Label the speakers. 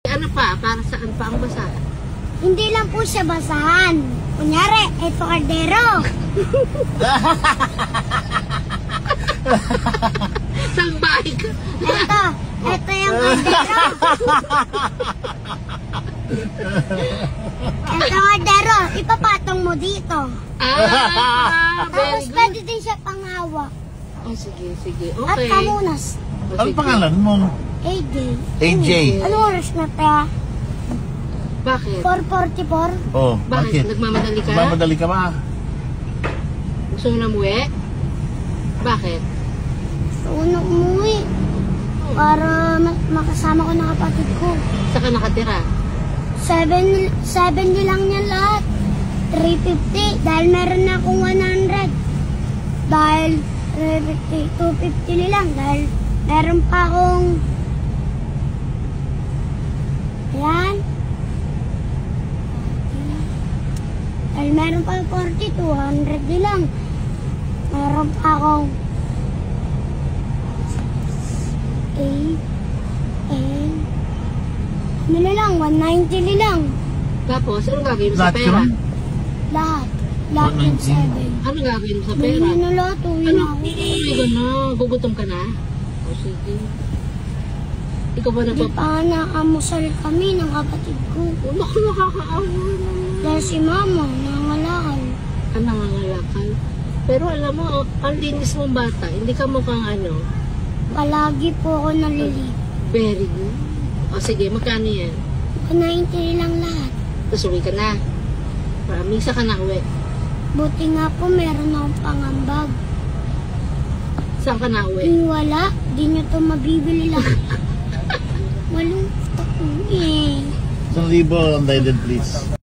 Speaker 1: Ano pa? Para saan pa ang basa?
Speaker 2: Hindi lang po siya basahan. Kunyari, ito kaldero.
Speaker 1: Saan bahay ka?
Speaker 2: Ito yung kaldero. Ito kaldero, ipapatong mo dito.
Speaker 1: Very
Speaker 2: Tapos
Speaker 1: good.
Speaker 2: pwede din siya panghawa.
Speaker 1: Oh, sige, sige.
Speaker 2: At
Speaker 1: Okay.
Speaker 2: kamunas.
Speaker 1: Oh,
Speaker 3: Ano
Speaker 1: sige.
Speaker 3: pangalan mo?
Speaker 2: AJ.
Speaker 3: AJ.
Speaker 2: Anong oras na tayo?
Speaker 1: Bakit?
Speaker 2: 4:44?
Speaker 3: Oh,
Speaker 1: Bakit?
Speaker 3: bakit?
Speaker 1: Nagmamadali ka?
Speaker 3: Mamadali ka ba?
Speaker 1: Gusto mo na umuwi? Bakit?
Speaker 2: Gusto ko na umuwi. Para makasama ko ng kapatid ko.
Speaker 1: Saan ka nakatira?
Speaker 2: 70 lang yan lahat. 350. Dahil meron na akong 100. Dahil 350, 250 lang. Dahil meron pa akong... Ayan. Dahil meron pa 40, 200 lang. Meron pa akong 8, ano lang, 190 lang.
Speaker 1: Tapos, ano gagawin mo sa
Speaker 3: Lahat
Speaker 1: pera?
Speaker 3: yun?
Speaker 2: Lahat. Lahat ng 7.
Speaker 1: Ano gagawin mo sa pera?
Speaker 2: Bili na lahat, uwi
Speaker 1: Ano?
Speaker 2: na ako.
Speaker 1: May gano'n. Gugutom ka na? O sige. Ikaw ba
Speaker 2: Di
Speaker 1: nagpap...
Speaker 2: pa nakamusal kami ng kapatid ko.
Speaker 1: Naku, nakakaawa naman.
Speaker 2: Dahil si mama, nangangalakal.
Speaker 1: Ang nangangalakal. Pero alam mo, ang linis mong bata. Hindi ka mukhang ano.
Speaker 2: Palagi po ako nalilip.
Speaker 1: Very good. O sige, magkano yan?
Speaker 2: 190 lang lahat.
Speaker 1: Tapos uwi ka na. Misa ka na uwi.
Speaker 2: Buti nga po meron akong pangambag.
Speaker 1: Saan ka na uwi?
Speaker 2: Kung wala, di nyo to mabibili lang. Malungkot ako eh.
Speaker 3: 1,000 on please.